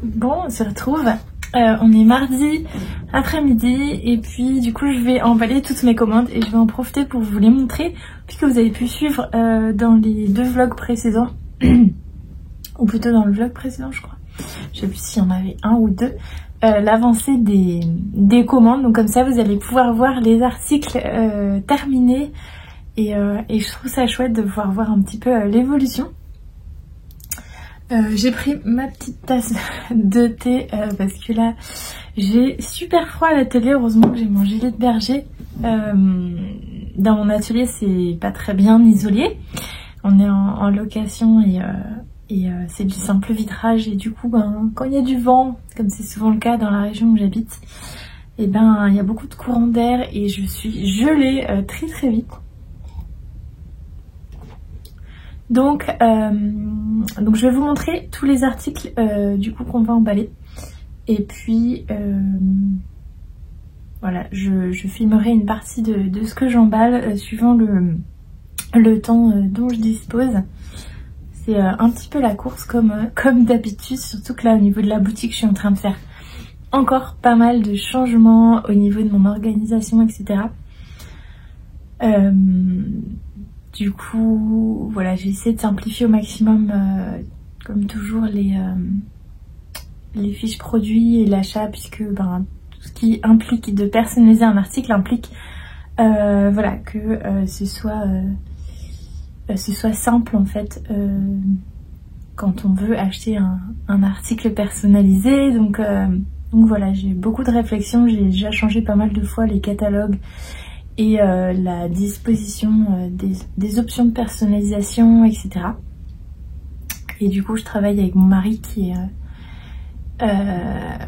Bon, on se retrouve. On est mardi après-midi et puis du coup je vais emballer toutes mes commandes et je vais en profiter pour vous les montrer puisque vous avez pu suivre dans les deux vlogs précédents ou plutôt dans le vlog précédent je crois. Je sais plus s'il y en avait un ou deux. L'avancée des commandes, donc comme ça vous allez pouvoir voir les articles terminés et je trouve ça chouette de pouvoir voir un petit peu l'évolution. J'ai pris ma petite tasse de thé parce que là j'ai super froid à l'atelier. Heureusement que j'ai mon gilet de berger. Dans mon atelier c'est pas très bien isolé, on est en location et c'est du simple vitrage et du coup quand il y a du vent, comme c'est souvent le cas dans la région où j'habite, et il y a beaucoup de courants d'air et je suis gelée très vite. Donc je vais vous montrer tous les articles du coup qu'on va emballer et puis voilà, je filmerai une partie de ce que j'emballe suivant le temps dont je dispose. C'est un petit peu la course comme d'habitude, surtout que là au niveau de la boutique je suis en train de faire encore pas mal de changements au niveau de mon organisation, etc. Du coup, voilà, j'ai essayé de simplifier au maximum, comme toujours, les fiches produits et l'achat, puisque tout ce qui implique de personnaliser un article implique voilà, que ce soit simple en fait quand on veut acheter un article personnalisé. Donc voilà, j'ai beaucoup de réflexions, j'ai déjà changé pas mal de fois les catalogues et la disposition des options de personnalisation, etc. Et du coup je travaille avec mon mari qui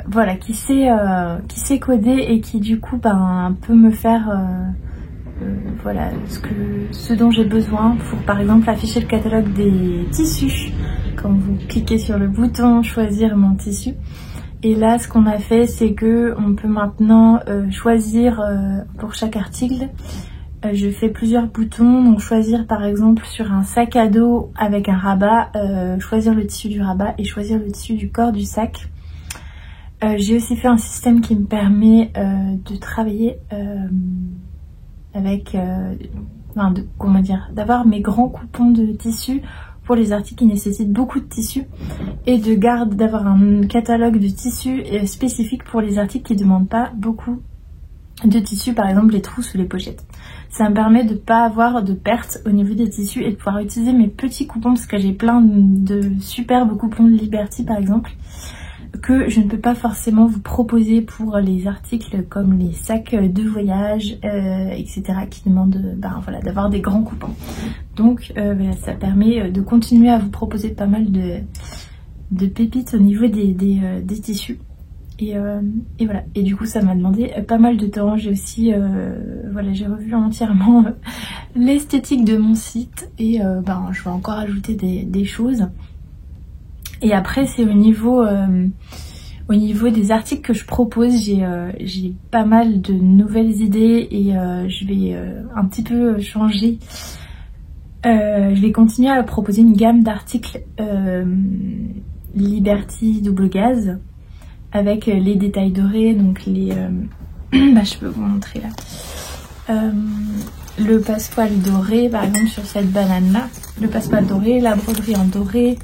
voilà, qui sait coder et qui du coup peut me faire voilà ce dont j'ai besoin pour par exemple afficher le catalogue des tissus. Quand vous cliquez sur le bouton choisir mon tissu, et là ce qu'on a fait c'est que on peut maintenant choisir pour chaque article. Je fais plusieurs boutons, donc choisir par exemple sur un sac à dos avec un rabat, choisir le tissu du rabat et choisir le tissu du corps du sac. J'ai aussi fait un système qui me permet de travailler avec comment dire, d'avoir mes grands coupons de tissu pour les articles qui nécessitent beaucoup de tissu et d'avoir un catalogue de tissus spécifique pour les articles qui ne demandent pas beaucoup de tissu, par exemple les trousses ou les pochettes. Ça me permet de ne pas avoir de perte au niveau des tissus et de pouvoir utiliser mes petits coupons, parce que j'ai plein de superbes coupons de Liberty par exemple que je ne peux pas forcément vous proposer pour les articles comme les sacs de voyage, etc. qui demandent voilà, d'avoir des grands coupons. Donc voilà, ça permet de continuer à vous proposer pas mal de pépites au niveau des tissus. Et voilà, et du coup ça m'a demandé pas mal de temps. J'ai aussi voilà, j'ai revu entièrement l'esthétique de mon site et je vais encore ajouter des choses. Et après c'est au niveau des articles que je propose, j'ai pas mal de nouvelles idées et je vais un petit peu changer. Je vais continuer à proposer une gamme d'articles Liberty double gaze avec les détails dorés, donc les je peux vous montrer là. Le passepoil doré par exemple sur cette banane là, le passepoil doré, la broderie en doré,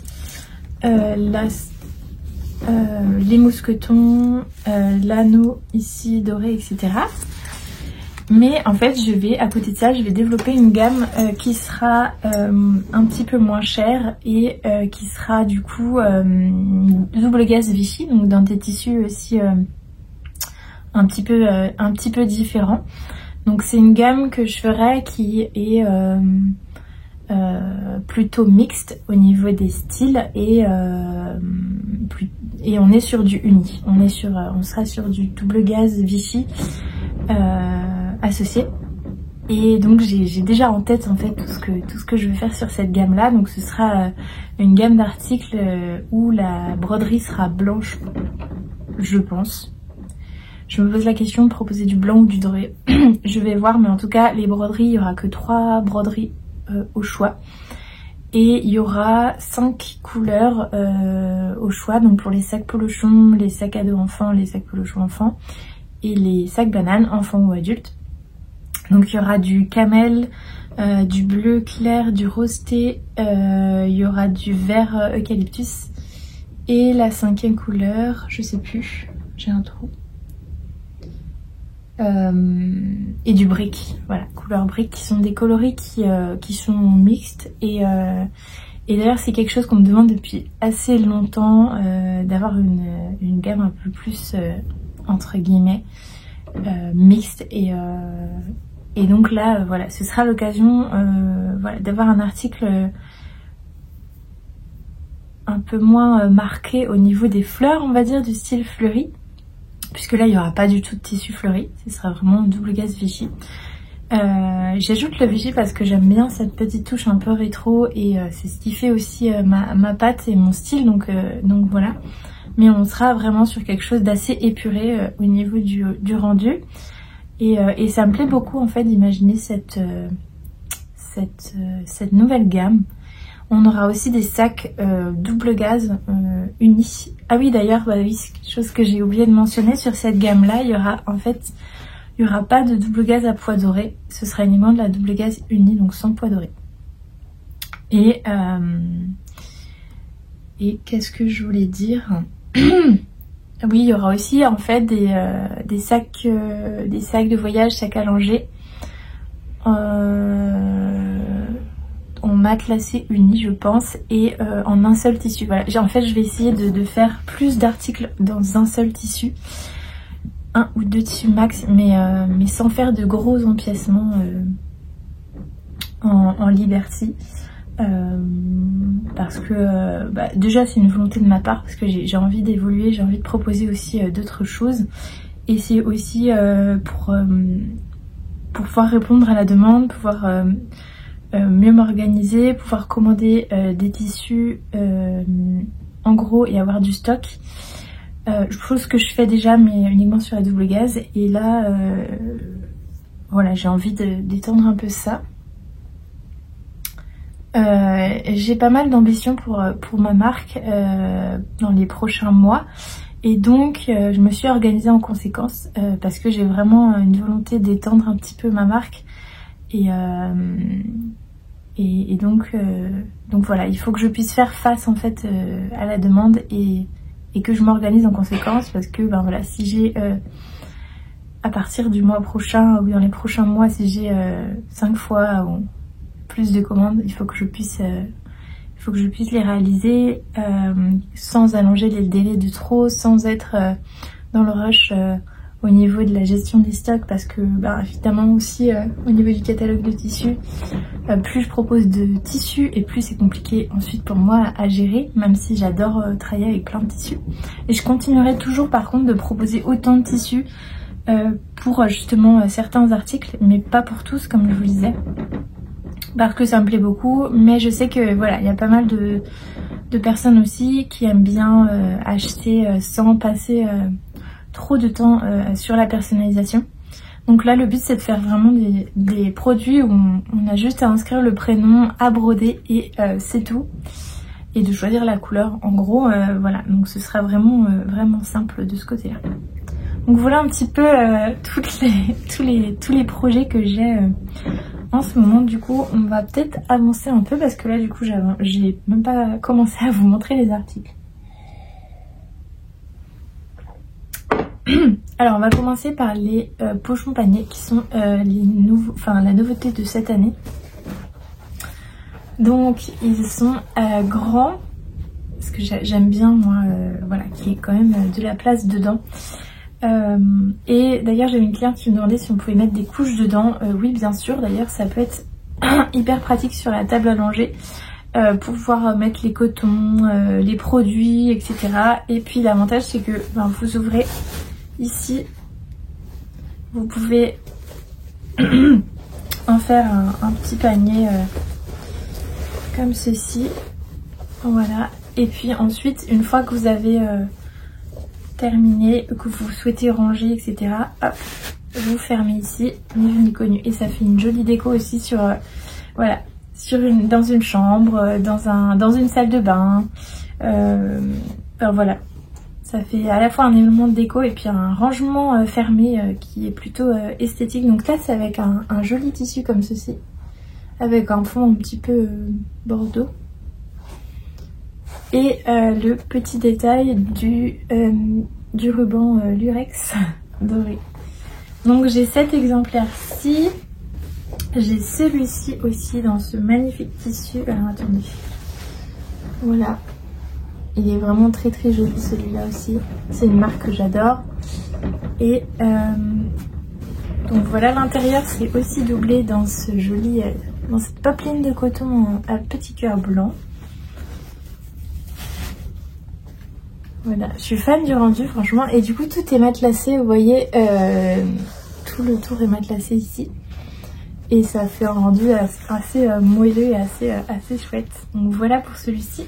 les mousquetons, l'anneau ici doré, etc. Mais en fait à côté de ça je vais développer une gamme qui sera un petit peu moins chère et qui sera du coup double gaze Vichy, donc dans des tissus aussi un petit peu différents. Donc c'est une gamme que je ferai qui est plutôt mixte au niveau des styles et on est sur du uni, on sera sur du double gaze Vichy associé. Et donc j'ai déjà en tête en fait tout ce que je vais faire sur cette gamme là. Donc ce sera une gamme d'articles où la broderie sera blanche, je pense. Je me pose la question de proposer du blanc ou du doré. Je vais voir, mais en tout cas les broderies, il n'y aura que 3 broderies au choix. Et il y aura 5 couleurs au choix, donc pour les sacs polochons, les sacs à dos enfants, les sacs polochons enfants et les sacs bananes enfants ou adultes. Donc il y aura du camel, du bleu clair, du rose thé, il y aura du vert eucalyptus et la 5e couleur, je sais plus, j'ai un trou. Et du brick, voilà, couleur brick, qui sont des coloris qui sont mixtes et d'ailleurs c'est quelque chose qu'on me demande depuis assez longtemps, d'avoir une gamme un peu plus entre guillemets mixte et donc là voilà, ce sera l'occasion voilà, d'avoir un article un peu moins marqué au niveau des fleurs, on va dire, du style fleuri. Puisque là il n'y aura pas du tout de tissu fleuri, ce sera vraiment double gaze Vichy. J'ajoute le Vichy parce que j'aime bien cette petite touche un peu rétro et c'est ce qui fait aussi ma patte et mon style, donc voilà. Mais on sera vraiment sur quelque chose d'assez épuré au niveau du rendu et ça me plaît beaucoup en fait d'imaginer cette nouvelle gamme. On aura aussi des sacs double gaz unis. Ah oui d'ailleurs, bah oui, c'est quelque chose que j'ai oublié de mentionner sur cette gamme là. Il y aura pas de double gaz à poids doré. Ce sera uniquement de la double gaz unie, donc sans poids doré. Et qu'est-ce que je voulais dire? Oui, il y aura aussi en fait des sacs de voyage, sacs à langer. En matelassé uni je pense et en un seul tissu. Voilà, en fait je vais essayer de faire plus d'articles dans un seul tissu, 1 ou 2 tissus max, mais sans faire de gros empiècements en Liberty, parce que déjà c'est une volonté de ma part, parce que j'ai envie d'évoluer, j'ai envie de proposer aussi d'autres choses et c'est aussi pour pouvoir répondre à la demande, pouvoir mieux m'organiser, pouvoir commander des tissus en gros et avoir du stock. Chose que je fais déjà mais uniquement sur la double gaz et là voilà, j'ai envie d'étendre un peu ça. J'ai pas mal d'ambition pour ma marque dans les prochains mois et donc je me suis organisée en conséquence parce que j'ai vraiment une volonté d'étendre un petit peu ma marque et donc voilà, il faut que je puisse faire face en fait à la demande et que je m'organise en conséquence parce que ben voilà, si j'ai à partir du mois prochain ou dans les prochains mois, si j'ai 5 fois ou plus de commandes, il faut que je puisse les réaliser sans allonger les délais de trop, sans être dans le rush au niveau de la gestion des stocks parce que évidemment aussi au niveau du catalogue de tissus, plus je propose de tissus et plus c'est compliqué ensuite pour moi à gérer, même si j'adore travailler avec plein de tissus. Et je continuerai toujours par contre de proposer autant de tissus pour justement certains articles, mais pas pour tous comme je vous le disais, parce que ça me plaît beaucoup, mais je sais que voilà, il y a pas mal de personnes aussi qui aiment bien acheter sans passer trop de temps sur la personnalisation. Donc là le but c'est de faire vraiment des produits où on a juste à inscrire le prénom, à broder et c'est tout, et de choisir la couleur en gros, voilà, donc ce sera vraiment vraiment simple de ce côté là. Donc voilà un petit peu tous les projets que j'ai en ce moment. Du coup on va peut-être avancer un peu parce que là du coup j'ai même pas commencé à vous montrer les articles. Alors on va commencer par les pochons paniers qui sont la nouveauté de cette année. Donc ils sont grands parce que j'aime bien moi, voilà, qu'il y ait quand même de la place dedans. Et d'ailleurs j'avais une cliente qui me demandait si on pouvait mettre des couches dedans. Oui bien sûr, d'ailleurs ça peut être hyper pratique sur la table à langer pour pouvoir mettre les cotons, les produits, etc. Et puis l'avantage c'est que vous ouvrez ici, vous pouvez en faire un petit panier comme ceci, voilà. Et puis ensuite une fois que vous avez terminé, que vous souhaitez ranger, etc., hop, vous fermez ici, ni vu ni connu, et ça fait une jolie déco aussi sur voilà, dans une chambre, dans une salle de bain. Enfin, voilà. Ça fait à la fois un élément de déco et puis un rangement fermé qui est plutôt esthétique. Donc là c'est avec un joli tissu comme ceci, avec un fond un petit peu bordeaux. Et le petit détail du ruban lurex doré. Donc j'ai cet exemplaire-ci. J'ai celui-ci aussi dans ce magnifique tissu. Alors attendez. Voilà. Il est vraiment très très joli celui-là aussi. C'est une marque que j'adore. Et donc voilà, l'intérieur c'est aussi doublé dans ce joli, dans cette popeline de coton à petit cœur blanc. Voilà, je suis fan du rendu franchement. Et du coup tout est matelassé, vous voyez, tout le tour est matelassé ici. Et ça fait un rendu assez moelleux et assez chouette. Donc voilà pour celui-ci.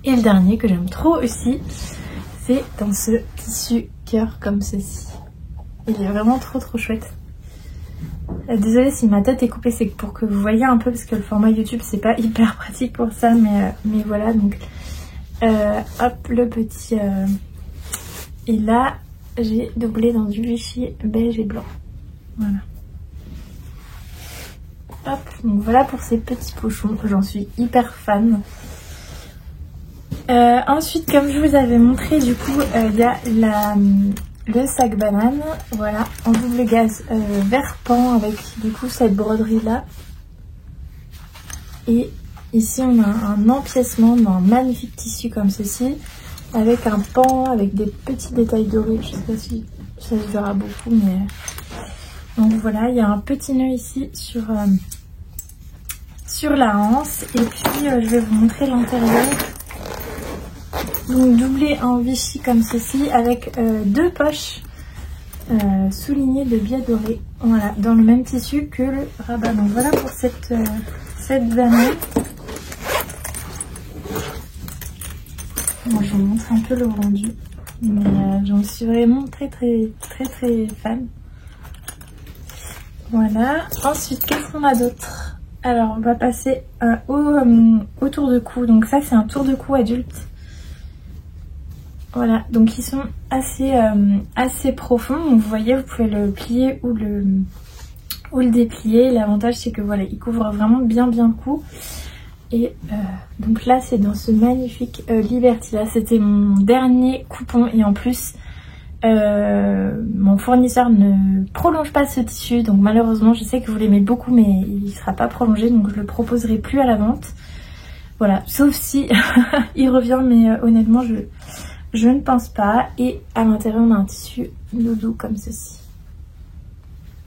Et le dernier que j'aime trop aussi, c'est dans ce tissu cœur comme ceci. Il est vraiment trop chouette. Désolée si ma tête est coupée, c'est pour que vous voyez un peu, parce que le format YouTube c'est pas hyper pratique pour ça, mais voilà. Donc hop, le petit et là j'ai doublé dans du Vichy beige et blanc. Voilà. Hop, donc voilà pour ces petits pochons, j'en suis hyper fan. Ensuite, comme je vous avais montré, du coup, il y a le sac banane, voilà, en double gaze vert pan avec du coup cette broderie là. Et ici, on a un empiècement d'un magnifique tissu comme ceci, avec un pan, avec des petits détails dorés. Je sais pas si ça se verra beaucoup, mais donc voilà, il y a un petit nœud ici sur la hanche. Et puis, je vais vous montrer l'intérieur. Donc doublé en Vichy comme ceci avec deux poches soulignées de biais dorés, voilà, dans le même tissu que le rabat. Donc voilà pour cette banane. Bon, je vous montre un peu le rendu, mais j'en suis vraiment très fan. Voilà. Ensuite, qu'est-ce qu'on a d'autre? Alors on va passer au tour de cou. Donc ça c'est un tour de cou adulte. Voilà, donc ils sont assez profonds. Donc vous voyez, vous pouvez le plier ou le déplier. L'avantage c'est que voilà, il couvre vraiment bien le cou. Et donc là c'est dans ce magnifique Liberty. Là c'était mon dernier coupon et en plus mon fournisseur ne prolonge pas ce tissu. Donc malheureusement, je sais que vous l'aimez beaucoup mais il ne sera pas prolongé, donc je le proposerai plus à la vente. Voilà, sauf si il revient, mais honnêtement je ne pense pas. Et à l'intérieur on a un tissu doudou comme ceci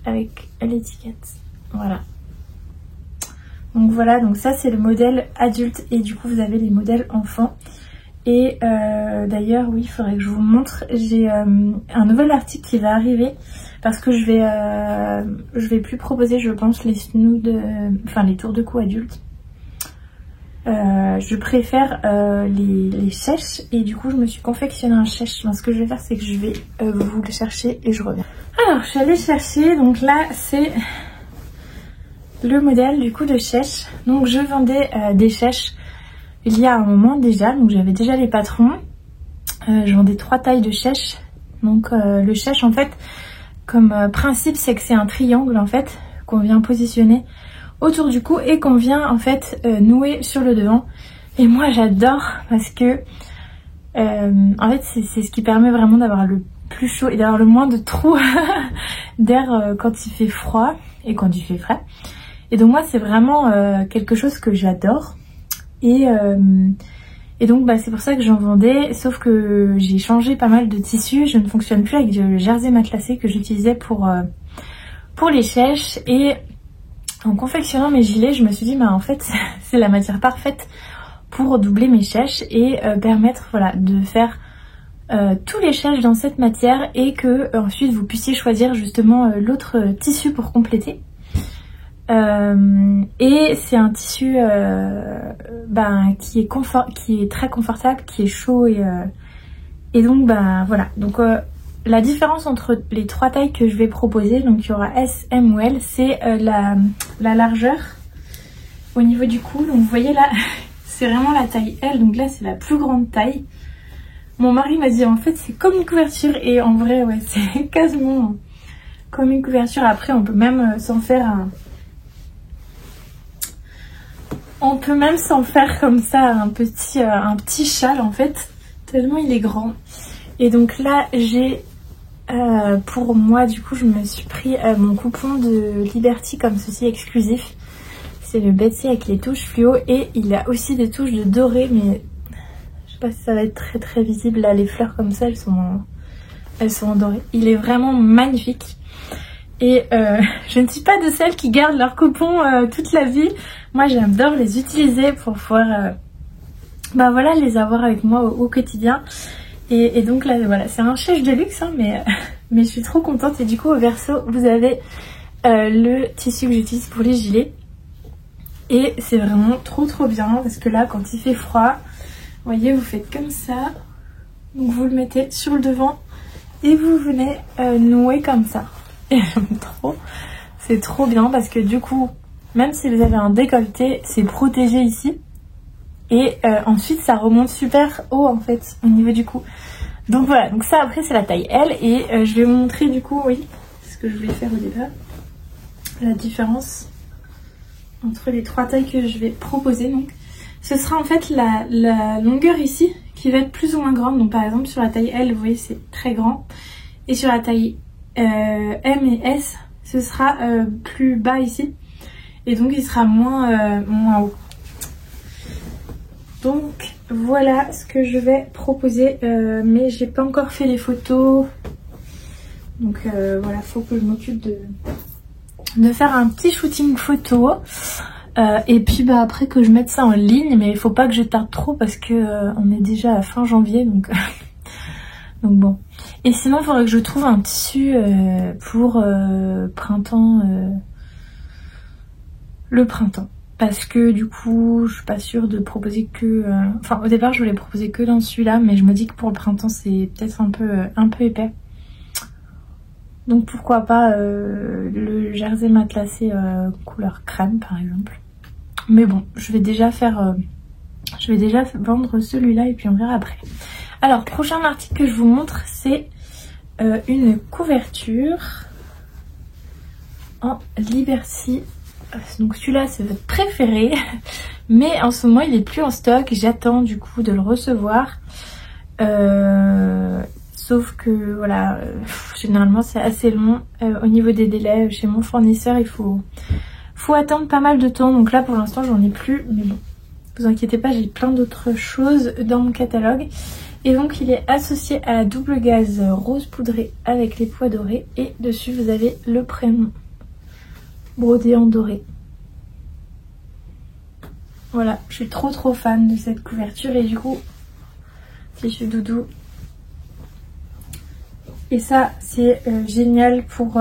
avec l'étiquette. Voilà. Donc voilà, donc ça c'est le modèle adulte et du coup vous avez les modèles enfants. Et d'ailleurs oui, il faudrait que je vous montre, j'ai un nouvel article qui va arriver parce que je vais plus proposer, je pense, les snoods, enfin les tours de cou adultes. Je préfère les chèches et du coup je me suis confectionné un chèche. Donc ce que je vais faire c'est que je vais vous le chercher et je reviens. Alors je suis allée chercher, donc là c'est le modèle du coup de chèche. Donc je vendais des chèches il y a un moment déjà, donc j'avais déjà les patrons. Je vendais 3 tailles de chèche. Donc le chèche en fait comme principe c'est que c'est un triangle en fait qu'on vient positionner autour du cou et qu'on vient en fait nouer sur le devant. Et moi j'adore parce que en fait c'est ce qui permet vraiment d'avoir le plus chaud et d'avoir le moins de trous d'air quand il fait froid et quand il fait frais. Et donc moi c'est vraiment quelque chose que j'adore. Et donc bah, c'est pour ça que j'en vendais, sauf que j'ai changé pas mal de tissus. Je ne fonctionne plus avec le jersey matelassé que j'utilisais pour les chèches. Et en confectionnant mes gilets, je me suis dit bah en fait c'est la matière parfaite pour doubler mes chèches et permettre voilà de faire tous les chèches dans cette matière et que ensuite vous puissiez choisir justement l'autre tissu pour compléter. Et c'est un tissu qui est très confortable, qui est chaud et donc bah voilà. Donc la différence entre les 3 tailles que je vais proposer, donc il y aura S, M ou L, c'est la largeur au niveau du cou. Donc vous voyez là, c'est vraiment la taille L, donc là c'est la plus grande taille. Mon mari m'a dit en fait c'est comme une couverture, et en vrai ouais c'est quasiment comme une couverture. Après on peut même s'en faire un... On peut même s'en faire comme ça un petit châle en fait, tellement il est grand. Et donc là j'ai pour moi du coup je me suis pris mon coupon de Liberty comme ceci exclusif. C'est le Betsy avec les touches fluo, et il a aussi des touches de doré, mais je sais pas si ça va être très visible là, les fleurs comme ça elles sont en doré. Il est vraiment magnifique. Et je ne suis pas de celles qui gardent leurs coupons toute la vie. Moi j'adore les utiliser pour pouvoir bah voilà, les avoir avec moi au quotidien. Et donc là voilà, c'est un chèche de luxe hein, mais je suis trop contente. Et du coup au verso vous avez le tissu que j'utilise pour les gilets. Et c'est vraiment trop bien parce que là quand il fait froid, vous voyez, vous faites comme ça. Donc vous le mettez sur le devant et vous venez nouer comme ça. Et j'aime trop, c'est trop bien parce que du coup, même si vous avez un décolleté, c'est protégé ici. Et ensuite ça remonte super haut en fait au niveau du cou. Donc voilà, donc ça après c'est la taille L. Et je vais vous montrer du coup, oui, ce que je voulais faire au départ, la différence entre les trois tailles que je vais proposer. Donc ce sera en fait la longueur ici qui va être plus ou moins grande. Donc par exemple sur la taille L, vous voyez c'est très grand. Et sur la taille M et S, ce sera plus bas ici. Et donc il sera moins haut. Donc voilà ce que je vais proposer. Mais j'ai pas encore fait les photos. Donc voilà, faut que je m'occupe de faire un petit shooting photo. Et puis bah après que je mette ça en ligne. Mais il faut pas que je tarde trop parce que on est déjà à fin janvier. Donc, donc bon. Et sinon il faudrait que je trouve un tissu pour printemps. Le printemps. Parce que du coup je suis pas sûre de proposer que... Enfin au départ je voulais proposer que dans celui-là. Mais je me dis que pour le printemps c'est peut-être un peu épais. Donc pourquoi pas le jersey matelassé couleur crème par exemple. Mais bon, je vais déjà vendre celui-là et puis on verra après. Alors prochain article que je vous montre, c'est une couverture en Liberty. Donc celui-là c'est votre préféré, mais en ce moment il est plus en stock. J'attends du coup de le recevoir. Sauf que voilà, généralement c'est assez long au niveau des délais. Chez mon fournisseur il faut attendre pas mal de temps. Donc là pour l'instant j'en ai plus, mais bon, vous inquiétez pas, j'ai plein d'autres choses dans mon catalogue. Et donc il est associé à la double gaze rose poudrée avec les pois dorés. Et dessus vous avez le prénom brodé en doré. Voilà, je suis trop fan de cette couverture. Et du coup, tissu doudou. Et ça c'est génial pour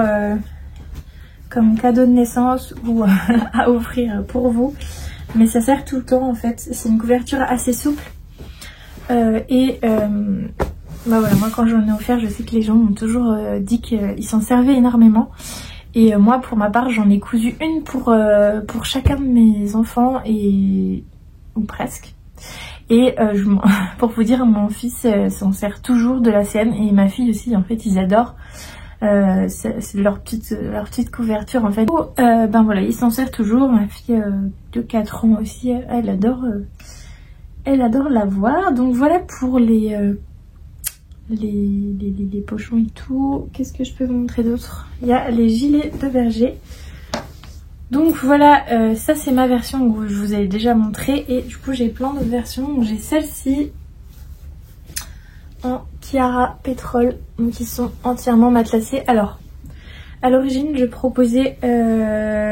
comme cadeau de naissance ou à offrir pour vous. Mais ça sert tout le temps en fait. C'est une couverture assez souple. Bah voilà, moi quand j'en ai offert, je sais que les gens m'ont toujours dit qu'ils s'en servaient énormément. Et moi pour ma part j'en ai cousu une pour chacun de mes enfants, ou presque. Et pour vous dire, mon fils s'en sert toujours de la sienne, et ma fille aussi en fait, ils adorent. C'est leur petite couverture en fait. Ben voilà, ils s'en servent toujours. Ma fille de 4 ans aussi, elle adore la voir. Donc voilà pour les pochons et tout. Qu'est-ce que je peux vous montrer d'autre? Il y a les gilets de berger. Donc voilà, ça c'est ma version que je vous avais déjà montré. Et du coup j'ai plein d'autres versions. Donc j'ai celle-ci en Chiara pétrole, donc ils sont entièrement matelassés. Alors à l'origine je proposais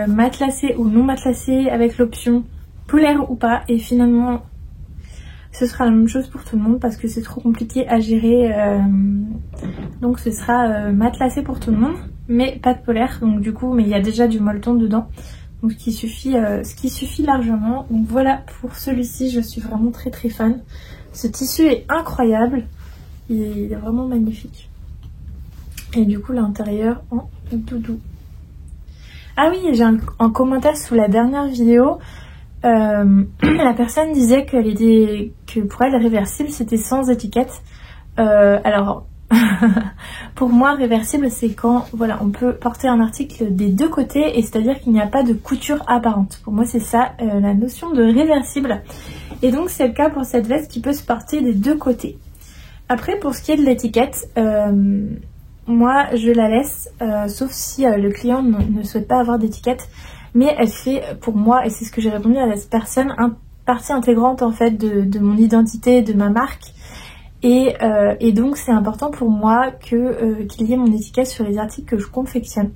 matelassé ou non matelassé avec l'option polaire ou pas. Et finalement ce sera la même chose pour tout le monde parce que c'est trop compliqué à gérer. Donc ce sera matelassé pour tout le monde, mais pas de polaire. Donc du coup, mais il y a déjà du molleton dedans, donc ce qui suffit largement. Donc voilà pour celui-ci, je suis vraiment très fan. Ce tissu est incroyable, il est vraiment magnifique. Et du coup l'intérieur en doudou. Ah oui, j'ai un commentaire sous la dernière vidéo la personne disait que pour elle réversible c'était sans étiquette. Alors pour moi réversible c'est quand voilà on peut porter un article des deux côtés et c'est à dire qu'il n'y a pas de couture apparente. Pour moi c'est ça la notion de réversible, et donc c'est le cas pour cette veste qui peut se porter des deux côtés. Après pour ce qui est de l'étiquette, moi je la laisse sauf si le client ne souhaite pas avoir d'étiquette, mais elle fait pour moi, et c'est ce que j'ai répondu à cette personne, une partie intégrante en fait de mon identité, de ma marque. Et donc c'est important pour moi qu'il y ait mon étiquette sur les articles que je confectionne.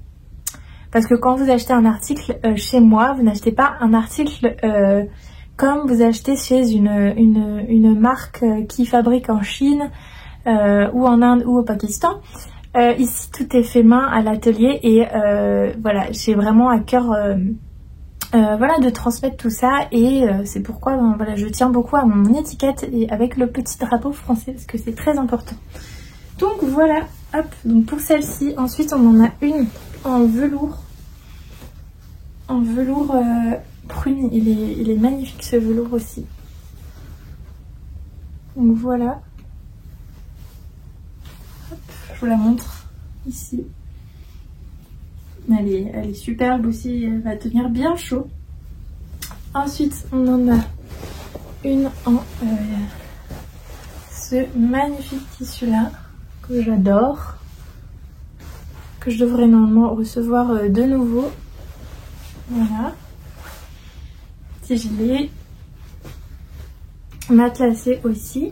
Parce que quand vous achetez un article chez moi, vous n'achetez pas un article comme vous achetez chez une marque qui fabrique en Chine ou en Inde ou au Pakistan. Ici tout est fait main à l'atelier et voilà, j'ai vraiment à cœur voilà, de transmettre tout ça, et c'est pourquoi voilà, je tiens beaucoup à mon étiquette et avec le petit drapeau français parce que c'est très important. Donc voilà, hop, donc pour celle-ci, ensuite on en a une en velours prune, il est magnifique ce velours aussi. Donc voilà, hop, je vous la montre ici. Elle est superbe aussi, elle va tenir bien chaud. Ensuite, on en a une en ce magnifique tissu là, que j'adore, que je devrais normalement recevoir de nouveau. Voilà. Petit gilet, matelassé aussi.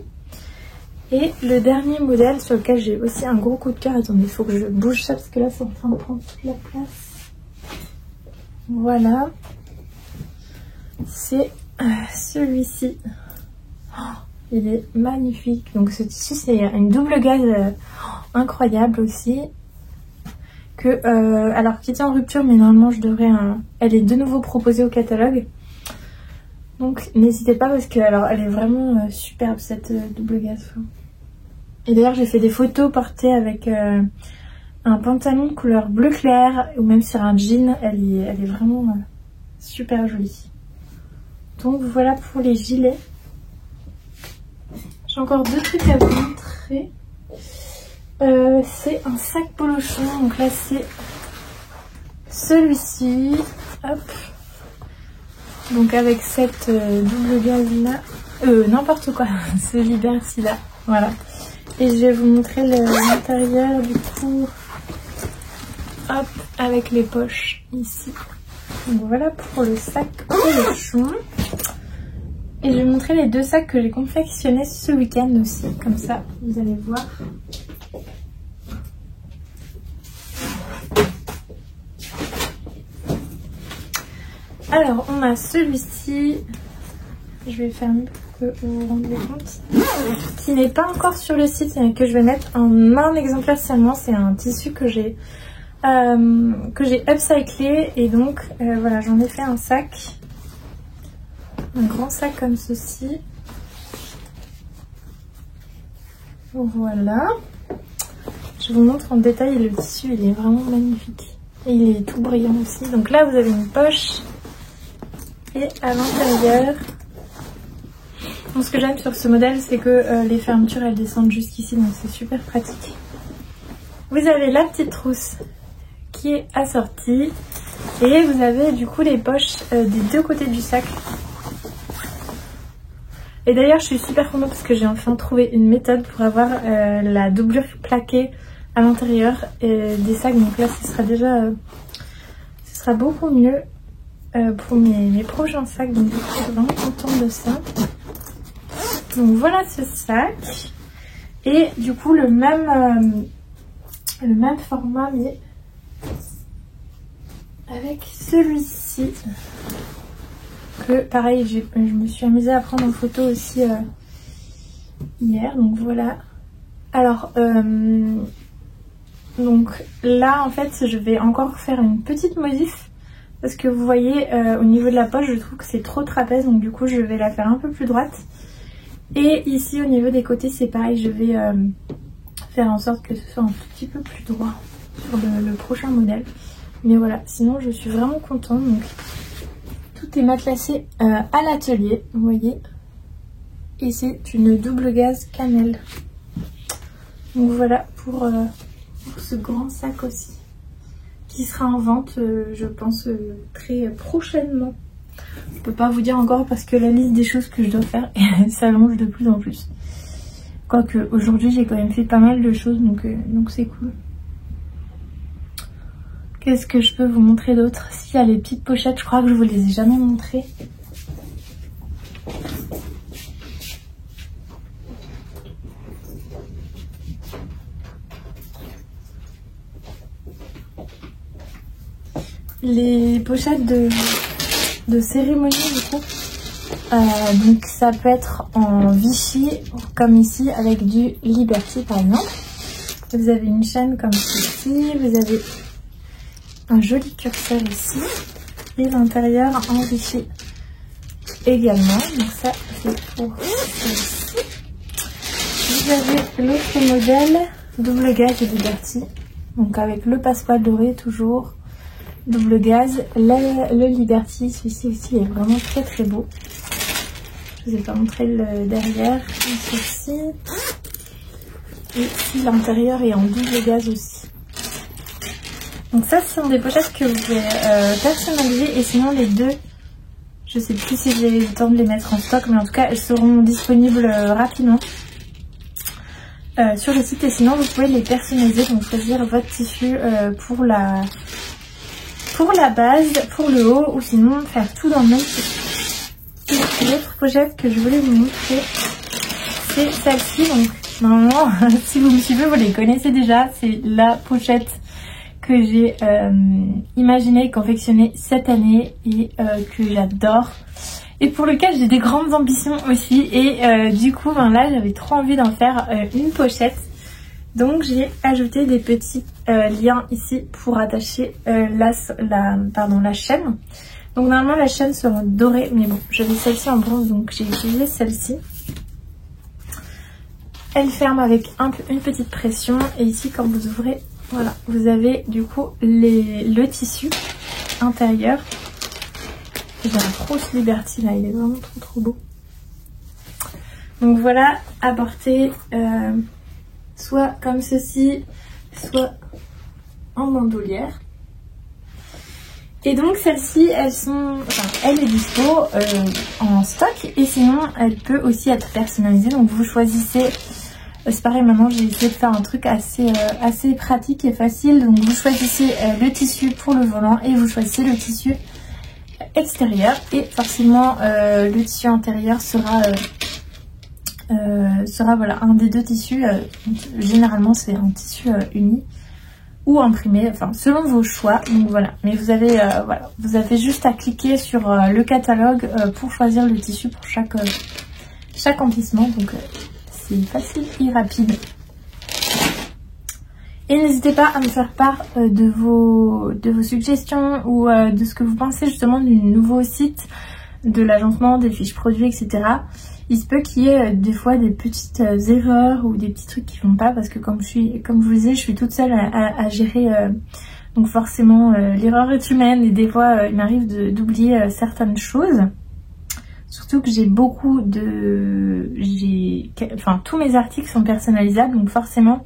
Et le dernier modèle sur lequel j'ai aussi un gros coup de cœur, attendez, il faut que je bouge ça parce que là c'est en train de prendre toute la place. Voilà, c'est celui-ci. Oh, il est magnifique. Donc ce tissu c'est une double gaze incroyable aussi. Alors qui était en rupture, mais normalement je devrais elle est de nouveau proposée au catalogue. Donc n'hésitez pas parce que alors elle est vraiment superbe cette double gaze. Et d'ailleurs j'ai fait des photos portées avec un pantalon de couleur bleu clair ou même sur un jean. Elle est vraiment super jolie. Donc voilà pour les gilets. J'ai encore deux trucs à vous montrer. C'est un sac polochon. Donc là c'est celui-ci. Hop. Donc avec cette double gaze là. N'importe quoi. Ce Liberty là. Voilà. Et je vais vous montrer l'intérieur du coup, hop, avec les poches ici. Donc voilà pour le sac polochon. Et je vais vous montrer les deux sacs que j'ai confectionnés ce week-end aussi, comme ça vous allez voir. Alors on a celui-ci, je vais fermer pour que vous vous rendiez compte, qui n'est pas encore sur le site et que je vais mettre en un exemplaire seulement. C'est un tissu que j'ai upcyclé et donc voilà, j'en ai fait un sac, un grand sac comme ceci. Voilà, je vous montre en détail le tissu, il est vraiment magnifique et il est tout brillant aussi. Donc là vous avez une poche et à l'intérieur, ce que j'aime sur ce modèle c'est que les fermetures elles descendent jusqu'ici, donc c'est super pratique. Vous avez la petite trousse qui est assortie et vous avez du coup les poches des deux côtés du sac. Et d'ailleurs je suis super contente parce que j'ai enfin trouvé une méthode pour avoir la doublure plaquée à l'intérieur des sacs. Donc là ce sera déjà ce sera beaucoup mieux pour mes prochains sacs. Donc je suis vraiment contente de ça. Donc voilà ce sac. Et du coup le même format mais avec celui-ci. Que pareil je me suis amusée à prendre en photo aussi hier. Donc voilà. Alors donc là en fait je vais encore faire une petite modif. Parce que vous voyez au niveau de la poche je trouve que c'est trop trapèze. Donc du coup je vais la faire un peu plus droite. Et ici au niveau des côtés c'est pareil. Je vais faire en sorte que ce soit un tout petit peu plus droit sur le prochain modèle. Mais voilà, sinon je suis vraiment contente. Donc tout tout est matelassé à l'atelier, vous voyez. Et c'est une double gaze cannelle. Donc voilà pour ce grand sac aussi. Qui sera en vente, je pense, très prochainement. Je peux pas vous dire encore parce que la liste des choses que je dois faire s'allonge de plus en plus. Quoique aujourd'hui j'ai quand même fait pas mal de choses, donc c'est cool. Qu'est-ce que je peux vous montrer d'autre? Si, il y a les petites pochettes, je crois que je vous les ai jamais montrées. Les pochettes de cérémonie du coup. Donc ça peut être en Vichy, comme ici, avec du Liberty par exemple. Vous avez une chaîne comme ceci, vous avez un joli curseur ici, et l'intérieur en Vichy également. Donc ça c'est pour ceci. Vous avez l'autre modèle, double gaz et Liberty, donc avec le passepoil doré toujours, double gaz, le Liberty, celui-ci aussi est vraiment très très beau. Je vous ai pas montré le derrière, ceci. Et ici l'intérieur est en double gaz aussi. Donc ça ce sont des pochettes que vous pouvez personnaliser, et sinon les deux, je sais plus si j'ai le temps de les mettre en stock, mais en tout cas elles seront disponibles rapidement sur le site, et sinon vous pouvez les personnaliser, donc choisir votre tissu pour la base, pour le haut, ou sinon faire tout dans le même tissu. L'autre pochette que je voulais vous montrer, c'est celle-ci. Donc normalement, si vous me suivez, vous les connaissez déjà. C'est la pochette que j'ai imaginée et confectionnée cette année, et que j'adore. Et pour lequel j'ai des grandes ambitions aussi. Et du coup, ben là, j'avais trop envie d'en faire une pochette. Donc j'ai ajouté des petits liens ici pour attacher la chaîne. Donc normalement la chaîne sera dorée, mais bon, j'avais celle-ci en bronze, donc j'ai utilisé celle-ci. Elle ferme avec une petite pression, et ici quand vous ouvrez, voilà, vous avez du coup le tissu intérieur. J'ai un Rose Liberty là, il est vraiment trop beau. Donc voilà, à porter soit comme ceci, soit en bandoulière. Et donc celles-ci, elle est dispo en stock, et sinon elle peut aussi être personnalisée. Donc vous choisissez, c'est pareil, maintenant j'ai essayé de faire un truc assez pratique et facile. Donc vous choisissez le tissu pour le volant, et vous choisissez le tissu extérieur, et forcément le tissu intérieur sera voilà, un des deux tissus. Généralement c'est un tissu uni ou imprimé, enfin selon vos choix. Donc voilà, mais vous avez voilà, vous avez juste à cliquer sur le catalogue pour choisir le tissu pour chaque emplissement. Donc c'est facile et rapide. Et n'hésitez pas à me faire part de vos suggestions, ou de ce que vous pensez justement du nouveau site, de l'agencement, des fiches produits, etc. Il se peut qu'il y ait des fois des petites erreurs ou des petits trucs qui vont pas, parce que comme je vous disais, je suis toute seule à gérer, donc forcément l'erreur est humaine, et des fois il m'arrive d'oublier certaines choses. Surtout que j'ai enfin tous mes articles sont personnalisables, donc forcément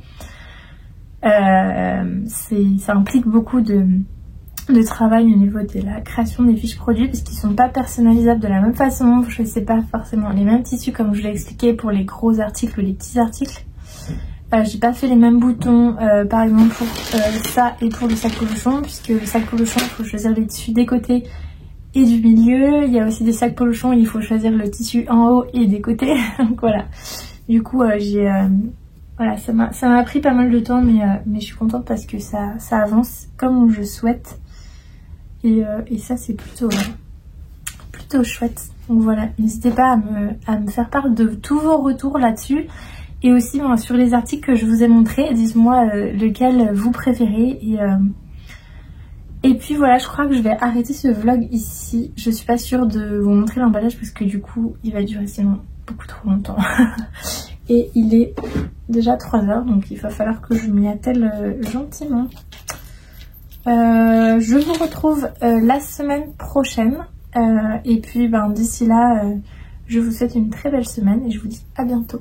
ça implique beaucoup de travail au niveau de la création des fiches produits, parce qu'ils sont pas personnalisables de la même façon. Vous choisissez pas forcément les mêmes tissus, comme je l'ai expliqué pour les gros articles ou les petits articles. J'ai pas fait les mêmes boutons par exemple pour ça et pour le sac polochon, puisque le sac polochon il faut choisir les tissus des côtés et du milieu. Il y a aussi des sacs polochons, il faut choisir le tissu en haut et des côtés. Donc voilà, du coup voilà, ça m'a pris pas mal de temps, mais je suis contente parce que ça avance comme je souhaite. Et ça c'est plutôt chouette. Donc voilà, n'hésitez pas à me faire part de tous vos retours là-dessus. Et aussi bon, sur les articles que je vous ai montrés, dites-moi lequel vous préférez. Et puis voilà, je crois que je vais arrêter ce vlog ici. Je suis pas sûre de vous montrer l'emballage, parce que du coup il va durer sinon beaucoup trop longtemps. Et il est déjà 3 h, donc il va falloir que je m'y attelle gentiment. Je vous retrouve la semaine prochaine Et puis d'ici là, je vous souhaite une très belle semaine et je vous dis à bientôt.